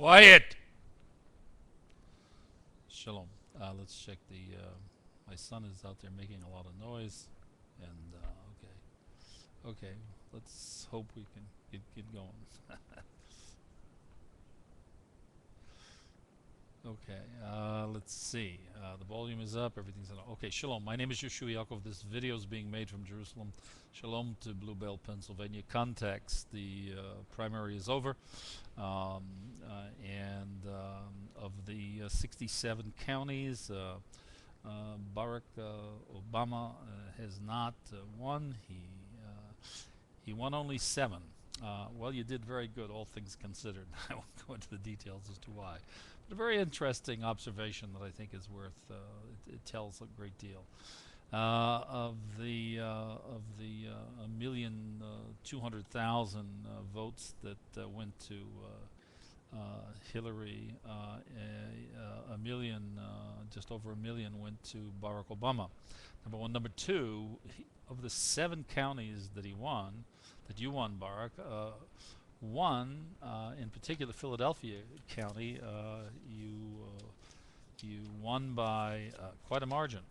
Quiet! Shalom. Let's check the. My son is out there making a lot of noise, and okay. Let's hope we can get going. Okay. Let's see. The volume is up. Everything's on. Okay. Shalom. My name is Yehoshua Yaakov. This video is being made from Jerusalem. Shalom to Blue Bell, Pennsylvania. Context: the primary is over. And of the 67 counties, Barack Obama has not won. He won only 7. Well, you did very good, all things considered. I won't go into the details as to why, but a very interesting observation that I think is worth. It tells a great deal. Of the 1,200,000 votes that went to Hillary, a million, just over a million, went to Barack Obama. Number one. Number two, of the 7 counties that he won, that you won, Barack, one in particular, Philadelphia County, you won by quite a margin.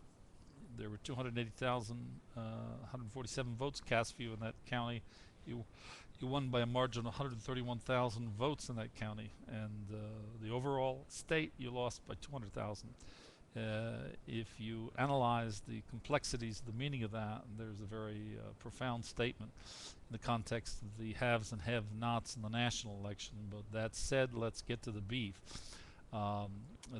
There were 280,147 votes cast for you in that county. You won by a margin of 131,000 votes in that county, and the overall state you lost by 200,000. If you analyze the complexities, the meaning of that, there's a very profound statement in the context of the haves and have-nots in the national election. But that said, let's get to the beef.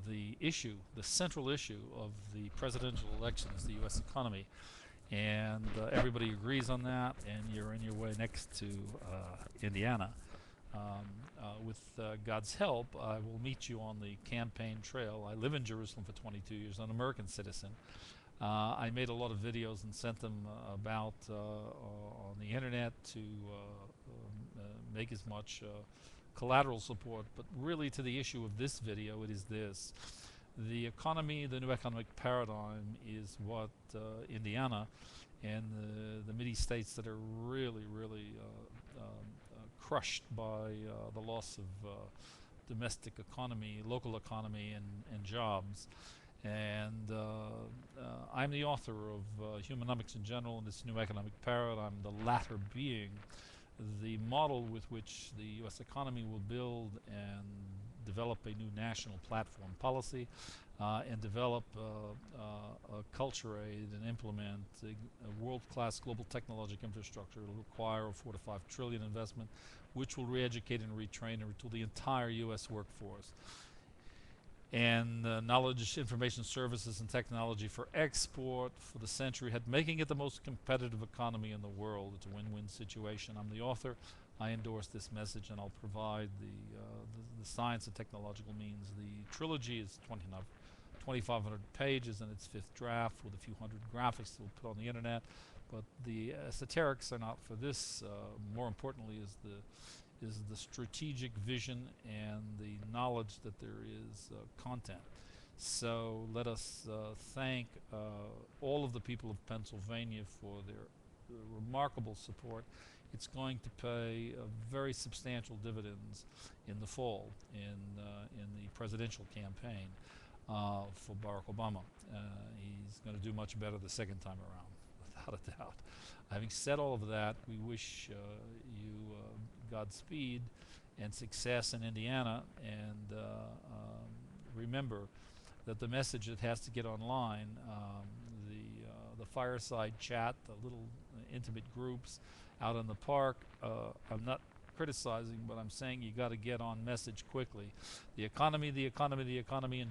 The issue, the central issue of the presidential election is the U.S. economy. And everybody agrees on that, and you're in your way next to Indiana. With God's help, I will meet you on the campaign trail. I live in Jerusalem for 22 years. I'm an American citizen. I made a lot of videos and sent them about on the internet to make as much collateral support. But really, to the issue of this video, it is this. The economy, the new economic paradigm, is what Indiana and the Mid-East states that are really crushed by the loss of domestic economy, local economy, and jobs. And I'm the author of Humanomics in general and this new economic paradigm, the latter being the model with which the U.S. economy will build and develop a new national platform policy, and develop culture aid and implement a world-class global technological infrastructure. It will require a 4 to 5 trillion investment, which will re-educate and retrain and retool the entire U.S. workforce. And knowledge, information services, and technology for export for the century ahead, making it the most competitive economy in the world. It's a win-win situation. I'm the author. I endorse this message, and I'll provide the science and technological means. The trilogy is 2,500 pages in its 5th draft with a few hundred graphics that we'll put on the internet. But the esoterics are not for this. More importantly is the strategic vision and the knowledge that there is content. So let us thank all of the people of Pennsylvania for their remarkable support. It's going to pay very substantial dividends in the fall in the presidential campaign for Barack Obama. He's going to do much better the second time around, without a doubt. Having said all of that, we wish you Godspeed and success in Indiana, and remember that the message that has to get online, the fireside chat, the little intimate groups out in the park, I'm not criticizing, but I'm saying you got to get on message quickly. The economy, and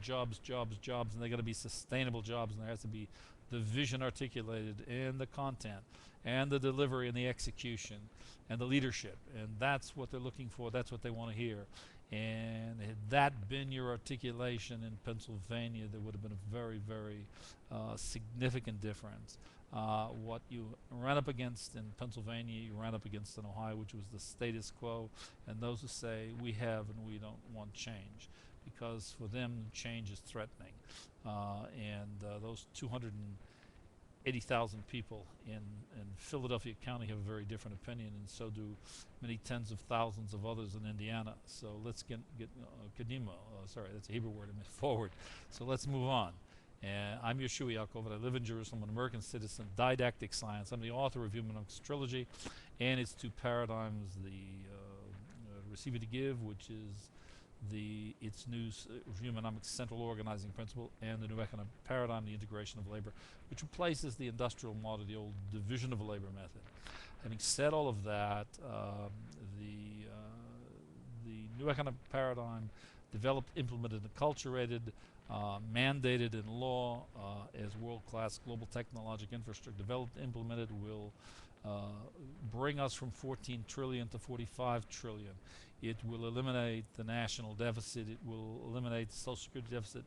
jobs, and they got to be sustainable jobs, and there has to be the vision articulated, and the content, and the delivery, and the execution, and the leadership. And that's what they're looking for. That's what they want to hear. And had that been your articulation in Pennsylvania, there would have been a very significant difference. What you ran up against in Pennsylvania, you ran up against in Ohio, which was the status quo, and those who say we have and we don't want change, because for them change is threatening. And those 80,000 people in Philadelphia County have a very different opinion, and so do many tens of thousands of others in Indiana. So let's get Kadima, sorry, that's a Hebrew word, I meant forward. So let's move on. I'm Yehoshua Yaakov, and I live in Jerusalem, an American citizen, didactic science. I'm the author of Humanomics Trilogy and its two paradigms, the receive it to give, which is its new Humanomics central organizing principle, and the new economic paradigm, the integration of labor, which replaces the industrial model, the old division of labor method. Having said all of that, the new economic paradigm, developed, implemented, and acculturated, mandated in law as world-class global technological infrastructure, developed, implemented, will bring us from 14 trillion to 45 trillion. It will eliminate the national deficit. It will eliminate the Social Security deficit.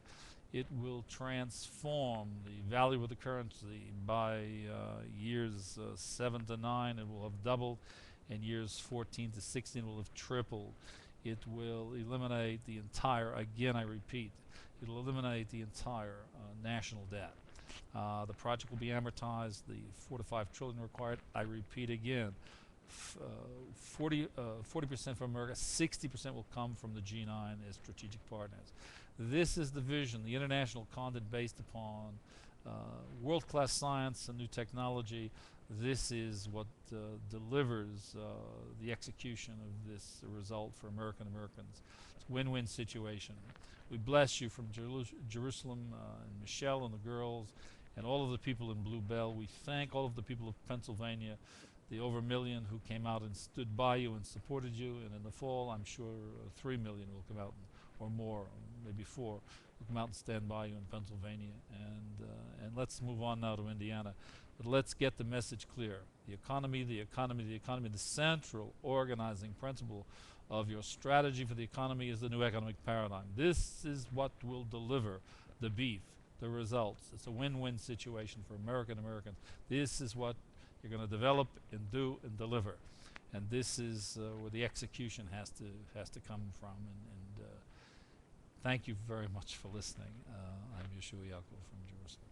It will transform the value of the currency. By years 7 to 9, it will have doubled, and years 14 to 16 will have tripled. It will eliminate the entire, again I repeat, it will eliminate the entire national debt. The project will be amortized, the 4 to 5 trillion required. I repeat again, 40% from America, 60% will come from the G9 as strategic partners. This is the vision, the international content based upon world-class science and new technology. This is what delivers the execution of this result for Americans. It's a win-win situation. We bless you from Jerusalem and Michelle and the girls and all of the people in Blue Bell. We thank all of the people of Pennsylvania, the over a million who came out and stood by you and supported you. And in the fall, I'm sure 3 million will come out, or more, maybe 4, will come out and stand by you in Pennsylvania. And let's move on now to Indiana. But let's get the message clear. The economy, the economy, the economy, the central organizing principle of your strategy for the economy is the new economic paradigm. This is what will deliver the beef, the results. It's a win-win situation for American Americans. This is what you're going to develop and do and deliver. And this is where the execution has to come from. And thank you very much for listening. I'm Yehoshua Yaakov from Jerusalem.